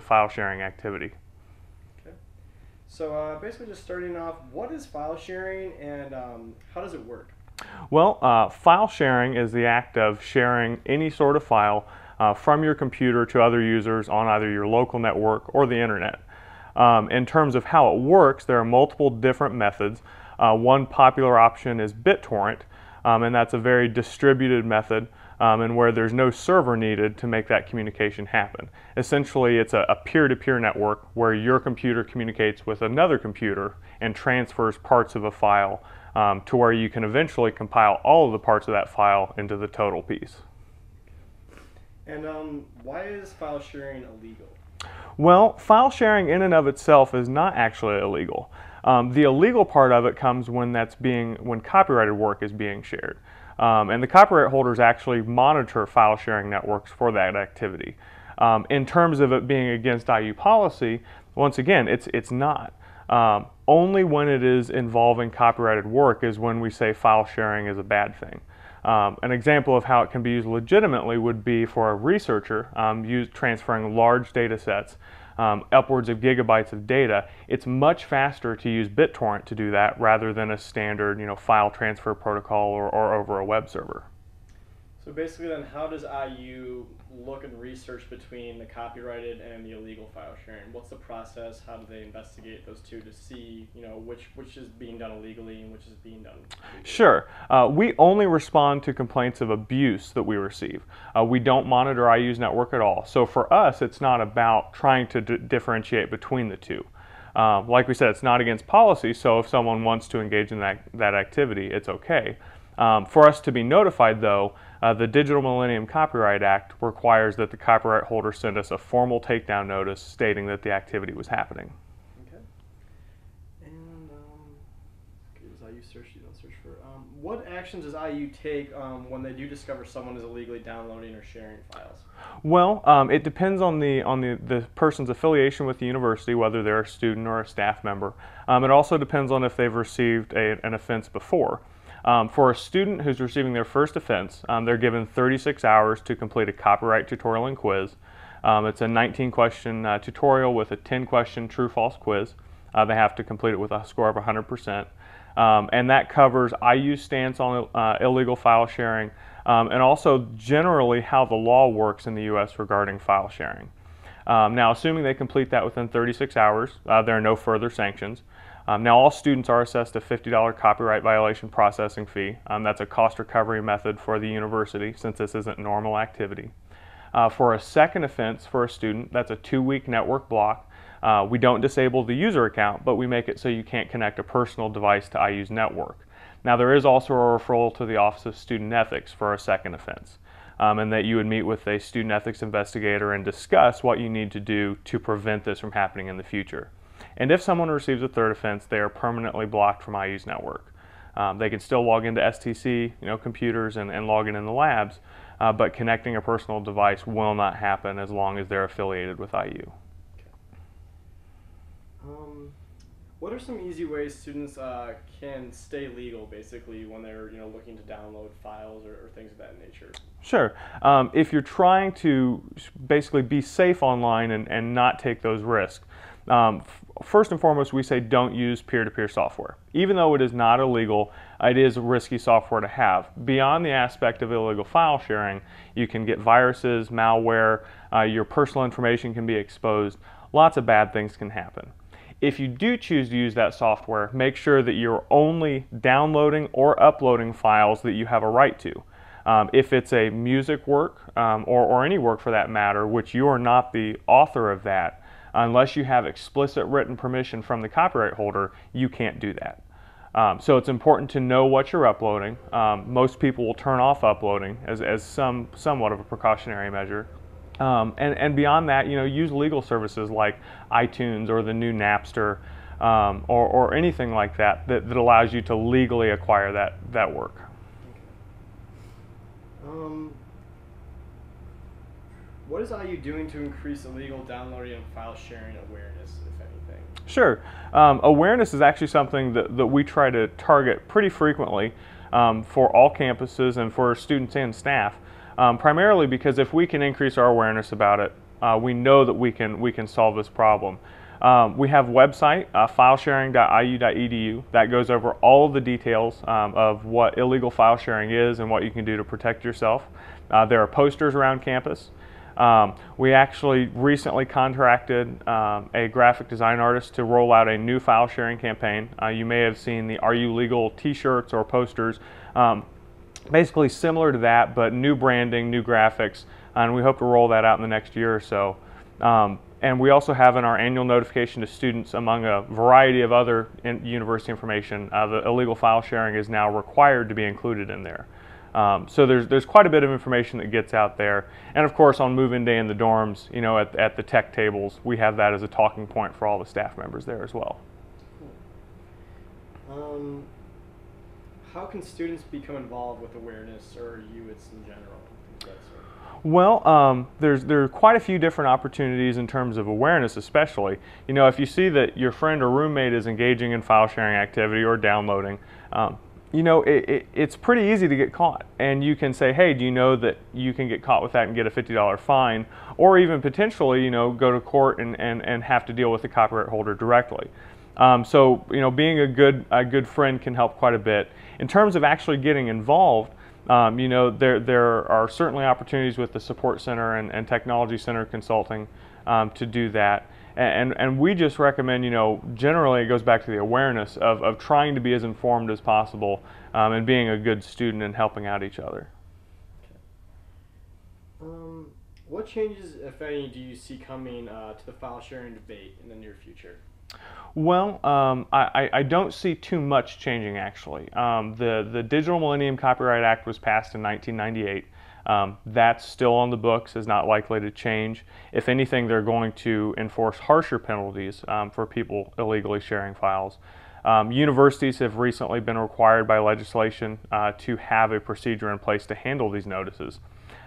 file sharing activity. Okay. So basically just starting off, what is file sharing and how does it work? Well, file sharing is the act of sharing any sort of file from your computer to other users on either your local network or the internet. In terms of how it works, there are multiple different methods. One popular option is BitTorrent, and that's a very distributed method and where there's no server needed to make that communication happen. Essentially, it's a peer-to-peer network where your computer communicates with another computer and transfers parts of a file to where you can eventually compile all of the parts of that file into the total piece. And why is file sharing illegal? Well, file sharing in and of itself is not actually illegal. The illegal part of it comes when when copyrighted work is being shared. And the copyright holders actually monitor file sharing networks for that activity. In terms of it being against IU policy, once again, it's not. Only when it is involving copyrighted work is when we say file sharing is a bad thing. An example of how it can be used legitimately would be for a researcher transferring large data sets, upwards of gigabytes of data. It's much faster to use BitTorrent to do that rather than a standard file transfer protocol or over a web server. So basically then how does IU look and research between the copyrighted and the illegal file sharing? What's the process? How do they investigate those two to see which is being done illegally and which is being done legally? Sure. We only respond to complaints of abuse that we receive. We don't monitor IU's network at all. So for us, it's not about trying to differentiate between the two. Like we said, it's not against policy, so if someone wants to engage in that activity, it's okay. For us to be notified, though, the Digital Millennium Copyright Act requires that the copyright holder send us a formal takedown notice stating that the activity was happening. Okay. And does IU search? You don't search for. What actions does IU take when they do discover someone is illegally downloading or sharing files? Well, it depends on the person's affiliation with the university, whether they're a student or a staff member. It also depends on if they've received an offense before. For a student who's receiving their first offense, they're given 36 hours to complete a copyright tutorial and quiz. It's a 19-question tutorial with a 10-question true-false quiz. They have to complete it with a score of 100%. And that covers IU's stance on illegal file sharing and also generally how the law works in the U.S. regarding file sharing. Now, assuming they complete that within 36 hours, there are no further sanctions. Now, all students are assessed a $50 copyright violation processing fee. That's a cost recovery method for the university since this isn't normal activity. For a second offense for a student, that's a 2-week network block. We don't disable the user account, but we make it so you can't connect a personal device to IU's network. Now, there is also a referral to the Office of Student Ethics for a second offense, and that you would meet with a student ethics investigator and discuss what you need to do to prevent this from happening in the future. And if someone receives a third offense, they are permanently blocked from IU's network. They can still log into STC, computers and log in the labs, but connecting a personal device will not happen as long as they're affiliated with IU. Okay. What are some easy ways students can stay legal, basically, when they're looking to download files or things of that nature? Sure. If you're trying to basically be safe online and not take those risks, first and foremost, we say don't use peer-to-peer software. Even though it is not illegal, it is risky software to have. Beyond the aspect of illegal file sharing, you can get viruses, malware, your personal information can be exposed. Lots of bad things can happen. If you do choose to use that software, make sure that you're only downloading or uploading files that you have a right to. If it's a music work or any work for that matter, which you are not the author of that, unless you have explicit written permission from the copyright holder, you can't do that. So it's important to know what you're uploading. Most people will turn off uploading as somewhat of a precautionary measure. And beyond that, use legal services like iTunes or the new Napster or anything like that allows you to legally acquire that work. Okay. What is IU doing to increase illegal downloading and file sharing awareness, if anything? Sure. Awareness is actually something that we try to target pretty frequently for all campuses and for students and staff, primarily because if we can increase our awareness about it, we know that we can solve this problem. We have a website, filesharing.iu.edu, that goes over all of the details of what illegal file sharing is and what you can do to protect yourself. There are posters around campus. We actually recently contracted a graphic design artist to roll out a new file sharing campaign. You may have seen the Are You Legal t-shirts or posters, basically similar to that, but new branding, new graphics, and we hope to roll that out in the next year or so. And we also have in our annual notification to students, among a variety of other university information, the illegal file sharing is now required to be included in there. So there's quite a bit of information that gets out there. And of course, on move-in day in the dorms, you know, at the tech tables, we have that as a talking point for all the staff members there as well. Cool. How can students become involved with awareness or UITS in general? Well, there are quite a few different opportunities in terms of awareness, especially. You know, if you see that your friend or roommate is engaging in file sharing activity or downloading, you know, it's pretty easy to get caught. And you can say, hey, do you know that you can get caught with that and get a $50 fine? Or even potentially, you know, go to court and have to deal with the copyright holder directly. So, you know, being a good friend can help quite a bit. In terms of actually getting involved, you know, there are certainly opportunities with the Support Center and Technology Center Consulting to do that. And we just recommend, you know, generally it goes back to the awareness of trying to be as informed as possible and being a good student and helping out each other. Okay. What changes, if any, do you see coming to the file sharing debate in the near future? Well, I don't see too much changing, actually. The Digital Millennium Copyright Act was passed in 1998. That's still on the books, is not likely to change. If anything, they're going to enforce harsher penalties for people illegally sharing files. Universities have recently been required by legislation to have a procedure in place to handle these notices.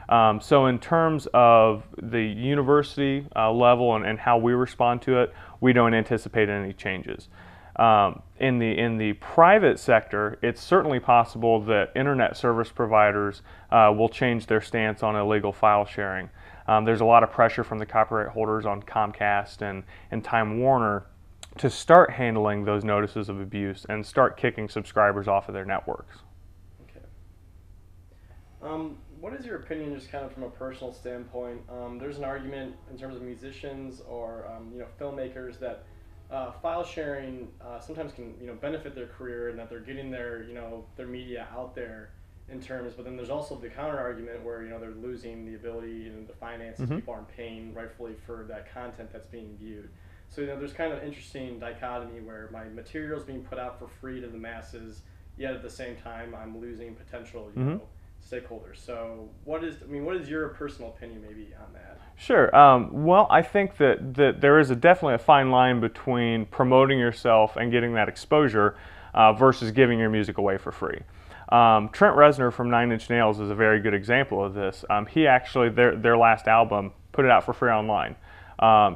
So in terms of the university level and how we respond to it, we don't anticipate any changes. In the private sector, it's certainly possible that internet service providers will change their stance on illegal file sharing. There's a lot of pressure from the copyright holders on Comcast and Time Warner to start handling those notices of abuse and start kicking subscribers off of their networks. Okay. What is your opinion, just kind of from a personal standpoint? There's an argument in terms of musicians or you know, filmmakers that file sharing sometimes can, you know, benefit their career and that they're getting their, you know, their media out there in terms. But then there's also the counter argument where, you know, they're losing the ability and the finances. Mm-hmm. People aren't paying rightfully for that content that's being viewed. So, you know, there's kind of an interesting dichotomy where my material is being put out for free to the masses, yet at the same time I'm losing potential, you know, stakeholders. So what is your personal opinion maybe on that? Sure. Well, I think that there is definitely a fine line between promoting yourself and getting that exposure versus giving your music away for free. Trent Reznor from Nine Inch Nails is a very good example of this. He actually, their last album, put it out for free online.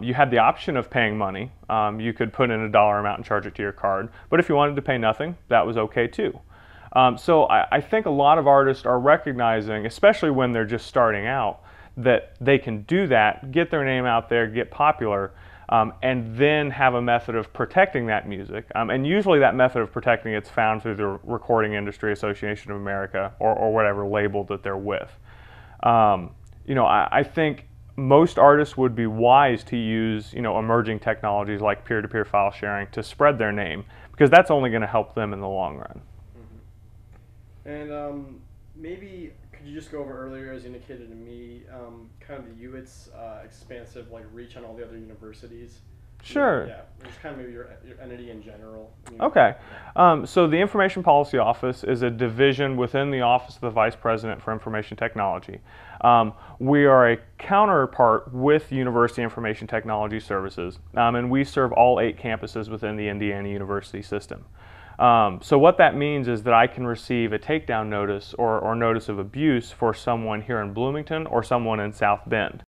You had the option of paying money. You could put in a dollar amount and charge it to your card. But if you wanted to pay nothing, that was okay too. So I think a lot of artists are recognizing, especially when they're just starting out, that they can do that, get their name out there, get popular, and then have a method of protecting that music. And usually that method of protecting it's found through the Recording Industry Association of America or whatever label that they're with. You know, I think most artists would be wise to use, you know, emerging technologies like peer-to-peer file sharing to spread their name, because that's only going to help them in the long run. And maybe could you just go over earlier, as you indicated to me, kind of the UITS expansive like reach on all the other universities? Sure. Yeah, just kind of maybe your entity in general. Okay. So the Information Policy Office is a division within the Office of the Vice President for Information Technology. We are a counterpart with University Information Technology Services, and we serve all 8 campuses within the Indiana University system. So what that means is that I can receive a takedown notice or notice of abuse for someone here in Bloomington or someone in South Bend.